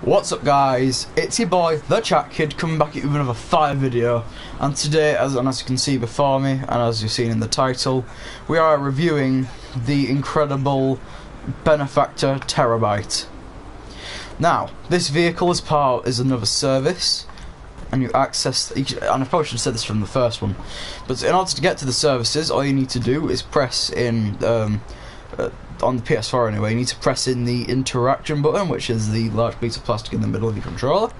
What's up guys, it's your boy, the Chat Kid, coming back at you with another fire video. And today, as you can see before me, and as you've seen in the title, we are reviewing the incredible benefactor Terabyte. Now, this vehicle is another service, and you access, and I probably should have said this from the first one, but in order to get to the services, all you need to do is press in, on the PS4 anyway, you need to press in the interaction button, which is the large piece of plastic in the middle of your controller.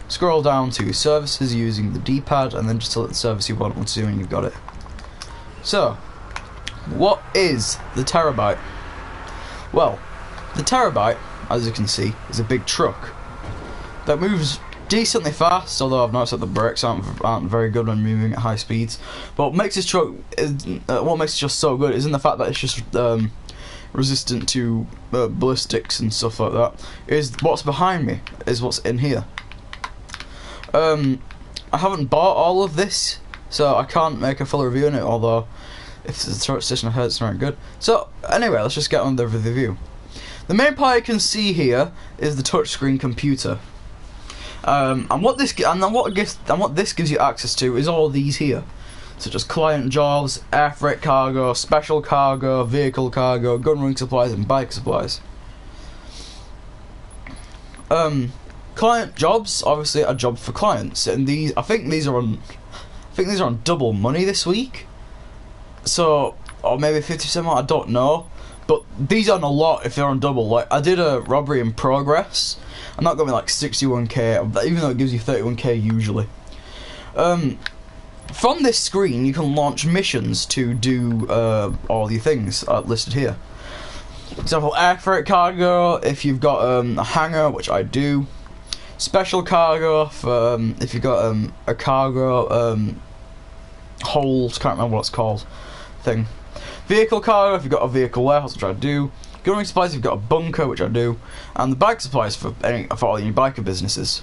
Scroll down to services using the D-pad, and then just select the service you want to, and you've got it. So, what is the Terabyte? Well, the Terabyte, as you can see, is a big truck that moves decently fast, although I've noticed that the brakes aren't very good when moving at high speeds. But what makes this truck, what makes it just so good, is in the fact that it's just resistant to ballistics and stuff like that. Is what's behind me, is what's in here. I haven't bought all of this, so I can't make a full review on it, although if the turret station I heard it's not good. So anyway, let's just get on with the review. The main part you can see here is the touchscreen computer. And what this gives you access to is all these here, such as client jobs, air freight cargo, special cargo, vehicle cargo, gun running supplies, and bike supplies. Client jobs, obviously, are jobs for clients, and I think these are on double money this week. So, or maybe 50% more, I don't know. But these aren't a lot if they're on double. Like, I did a robbery in progress. I'm not going to be like 61k, even though it gives you 31k usually. From this screen, you can launch missions to do all the things listed here. For example, air freight cargo, if you've got a hangar, which I do. Special cargo, if you've got a cargo hold, can't remember what it's called, thing. Vehicle cargo, if you've got a vehicle warehouse, which I do. Gun supplies, if you've got a bunker, which I do. And the bike supplies for all your biker businesses.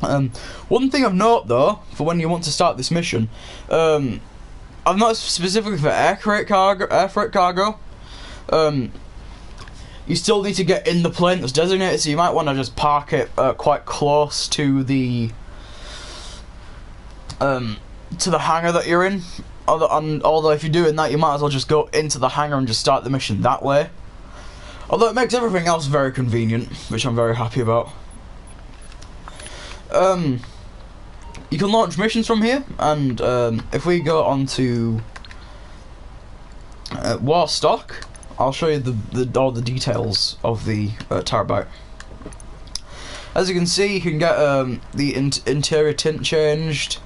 One thing of note though, for when you want to start this mission, I've noticed specifically for air freight cargo, you still need to get in the plane that's designated, so you might want to just park it quite close to the hangar that you're in. Although if you're doing that, you might as well just go into the hangar and just start the mission that way. Although it makes everything else very convenient, which I'm very happy about. You can launch missions from here, and if we go on to Warstock, I'll show you all the details of the Terabyte. As you can see, you can get the interior tint changed.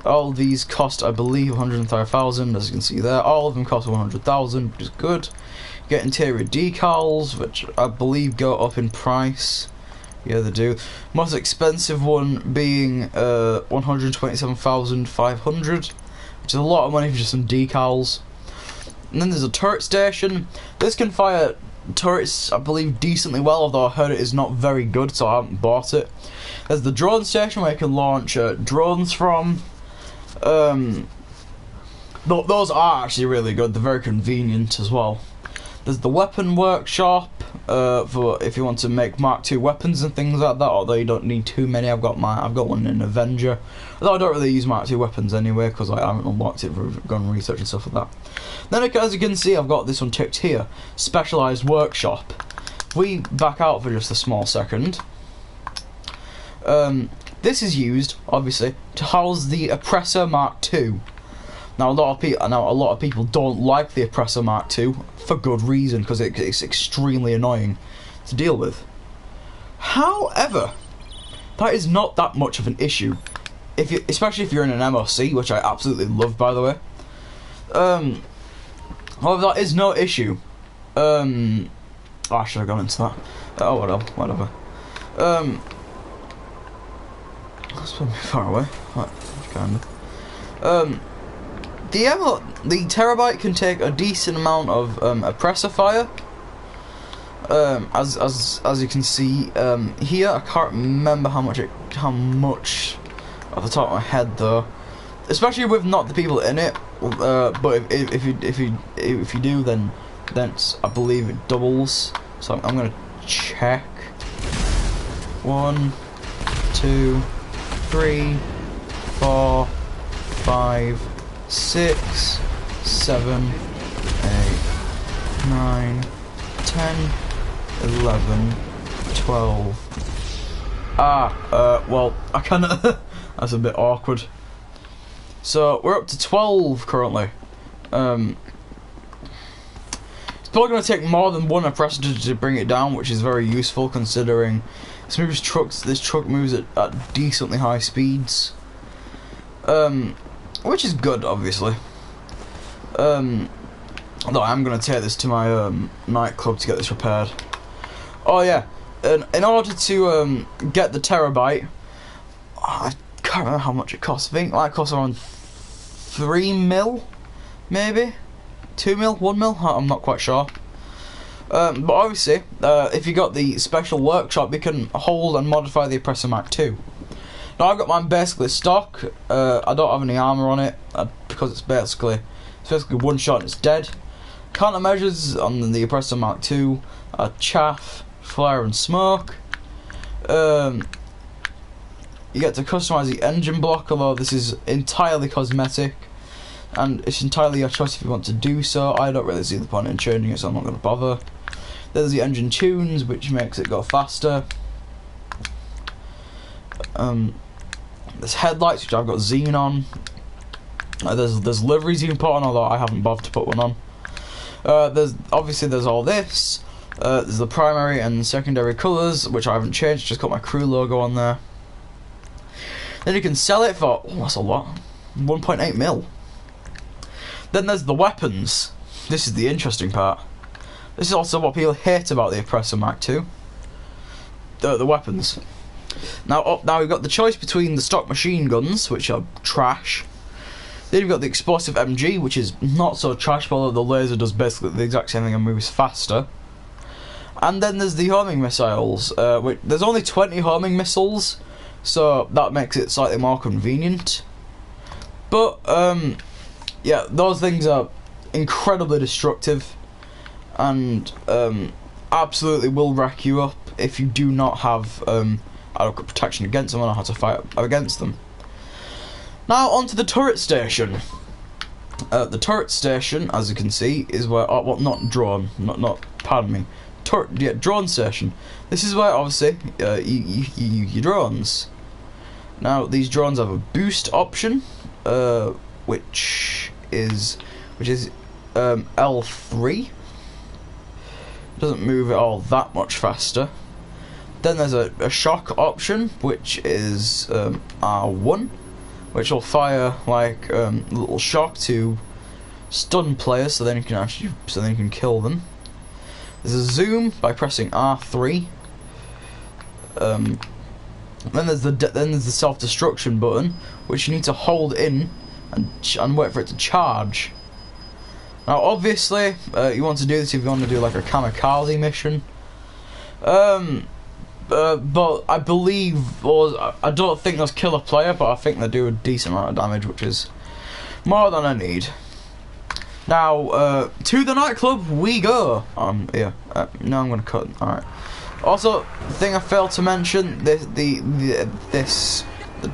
All these cost, I believe, 130,000. As you can see there, all of them cost 100,000, which is good. You get interior decals, which I believe go up in price. Yeah, they do. Most expensive one being 127,500, which is a lot of money for just some decals. And then there's a turret station. This can fire turrets, I believe, decently well, although I heard it is not very good, so I haven't bought it. There's the drone station where you can launch drones from. Those are actually really good. They're very convenient as well. There's the weapon workshop for if you want to make Mark II weapons and things like that. Although you don't need too many. I've got one in Avenger. Although I don't really use Mark II weapons anyway because I haven't unlocked it for gun research and stuff like that. Then, as you can see, I've got this one ticked here: specialized workshop. If we back out for just a small second. This is used, obviously, to house the Oppressor Mark II. Now, a lot of people don't like the Oppressor Mark II for good reason, because it's extremely annoying to deal with. However, that is not that much of an issue, especially if you're in an MOC, which I absolutely love, by the way. However, that is no issue. Oh, I should have gone into that. Oh, whatever. That's probably far away. Right, kind of. The Terabyte can take a decent amount of oppressor fire. As you can see here, I can't remember how much off the top of my head though. Especially with not the people in it. But if you do, then I believe it doubles. So I'm gonna check. 1, 2, 3, 4, 5, 6, 7, 8, 9, 10, 11, 12. Well, I kinda that's a bit awkward. So we're up to 12 currently. It's probably going to take more than one oppressor to bring it down, which is very useful considering this truck moves at decently high speeds. Which is good, obviously. Although I'm going to take this to my nightclub to get this repaired. Oh yeah, in order to get the Terabyte, I can't remember how much it costs. I think it costs around 3 mil, maybe 2 mil, 1 mil. I'm not quite sure. But obviously, if you got the special workshop, you can hold and modify the Oppressor Mark II. Now I've got mine basically stock. I don't have any armor on it because it's basically one shot and it's dead. Countermeasures on the Oppressor Mark II are chaff, flare, and smoke. You get to customize the engine block, although this is entirely cosmetic, and it's entirely your choice if you want to do so. I don't really see the point in changing it, so I'm not going to bother. There's the engine tunes, which makes it go faster. There's headlights, which I've got Zine on. There's liveries you can put on, although I haven't bothered to put one on. There's all this. There's the primary and secondary colours, which I haven't changed, just got my crew logo on there. Then you can sell it for, that's a lot, 1.8 mil. Then there's the weapons. This is the interesting part. This is also what people hate about the Oppressor Mark II. The weapons. Now we've got the choice between the stock machine guns, which are trash. Then you've got the explosive MG, which is not so trash, although the laser does basically the exact same thing and moves faster. And then there's the homing missiles. There's only 20 homing missiles, so that makes it slightly more convenient. But yeah, those things are incredibly destructive and absolutely will wreck you up if you do not have adequate protection against them and know how to fight against them. Now onto the turret station. The turret station, as you can see, is where not drone, pardon me, drone station. This is where obviously you your drones. Now these drones have a boost option, which is L3. Doesn't move it all that much faster. Then there's a shock option, which is R1, which will fire like a little shock to stun players, so then you can kill them. There's a zoom by pressing R3. Then there's the self-destruction button, which you need to hold in and wait for it to charge. Now obviously you want to do this if you want to do like a kamikaze mission. But I believe, or I don't think those kill a player, but I think they do a decent amount of damage, which is more than I need. Now to the nightclub we go. Yeah. No, I'm gonna cut. All right. Also, the thing I failed to mention: the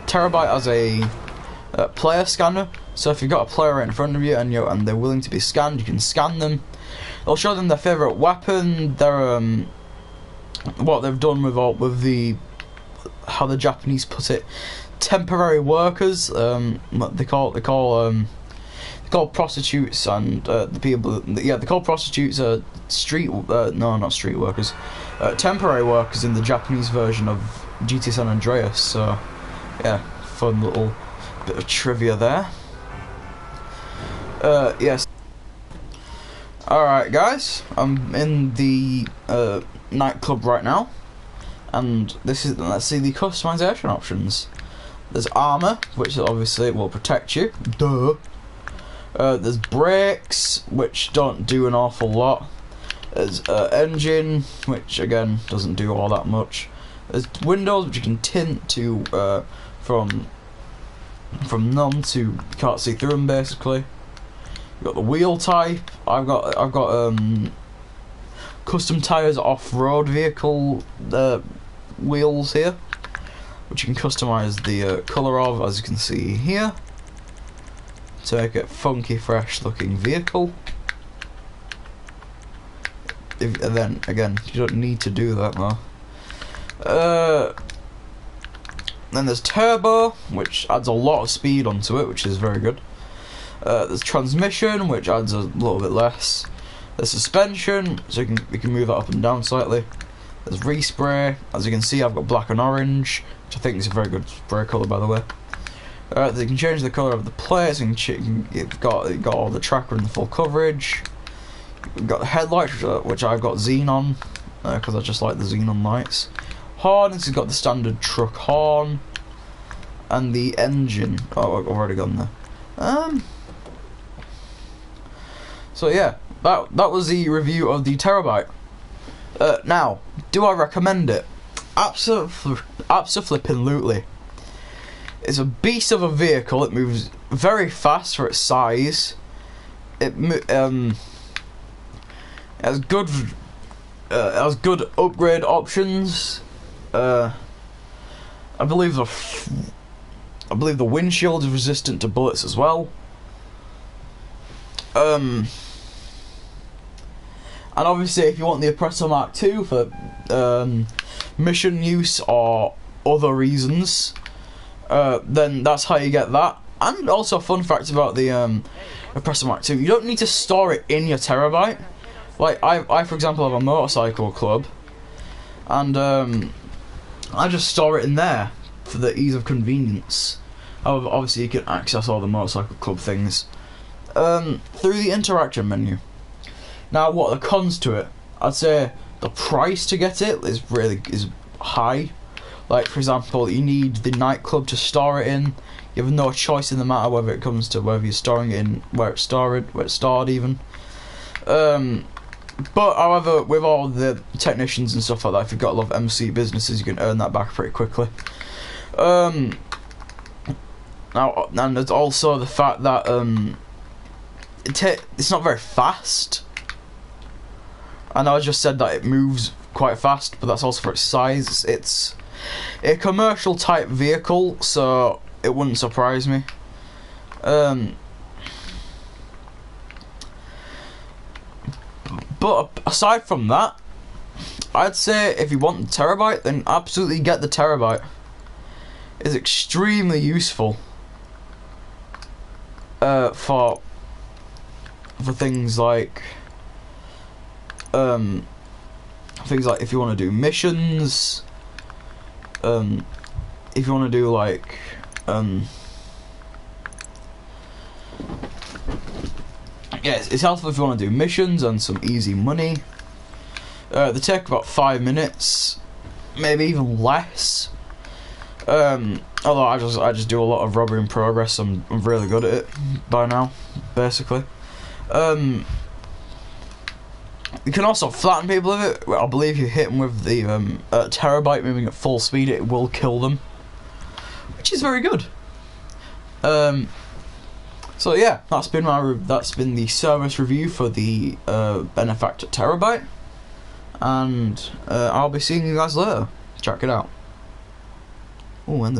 Terabyte has a player scanner. So if you've got a player right in front of you and they're willing to be scanned, you can scan them. It'll show them their favourite weapon, their what they've done with how the Japanese put it, temporary workers. They call prostitutes and the people. Yeah, they call prostitutes not street workers, temporary workers in the Japanese version of GTA San Andreas. So yeah, fun little bit of trivia there. Yes. Alright guys, I'm in the nightclub right now, and let's see the customization options. There's armor, which obviously will protect you, duh. There's brakes, which don't do an awful lot. There's engine, which again doesn't do all that much. There's windows, which you can tint to from none to you can't see through them basically. You've got the wheel type. I've got custom tires, off-road vehicle wheels here, which you can customize the colour of, as you can see here, to make it funky, fresh looking vehicle. And then again, you don't need to do that though. Then there's turbo, which adds a lot of speed onto it, which is very good. There's transmission, which adds a little bit less. There's suspension, so you can move that up and down slightly. There's respray. As you can see, I've got black and orange, which I think is a very good spray colour, by the way. You can change the colour of the plates. You've got all the tracker and the full coverage. You've got the headlights, which I've got xenon, because I just like the xenon lights. Horn, this has got the standard truck horn, and the engine. Oh, I've already gone there. So yeah, that was the review of the Terabyte. Now, do I recommend it? Absolutely. It's a beast of a vehicle. It moves very fast for its size. It has good upgrade options. I believe the windshield is resistant to bullets as well. And obviously, if you want the Oppressor Mark II for mission use or other reasons, then that's how you get that. And also, a fun fact about the Oppressor Mark II: you don't need to store it in your Terabyte. Like I for example have a motorcycle club, and I just store it in there for the ease of convenience. Obviously, you can access all the motorcycle club things through the interaction menu. Now, what are the cons to it? I'd say the price to get it is high. Like, for example, you need the Nightclub to store it in. You have no choice in the matter whether it comes to whether you're storing it in where it's stored even. But however, with all the technicians and stuff like that, if you've got a lot of MC businesses, you can earn that back pretty quickly. Now, and there's also the fact that it's not very fast. I know I just said that it moves quite fast, but that's also for its size. It's a commercial type vehicle, so it wouldn't surprise me. But aside from that, I'd say if you want the Terabyte, then absolutely get the Terabyte. It's extremely useful for things like if you want to do missions, if you want to do like yeah, it's helpful if you want to do missions and some easy money. They take about 5 minutes, maybe even less. Although I just do a lot of robbery in progress. I'm really good at it by now, basically. You can also flatten people with it. I believe you hit them with the Terabyte moving at full speed, it will kill them, which is very good. So yeah, that's been the service review for the Benefactor Terabyte, and I'll be seeing you guys later. Check it out. Oh, and the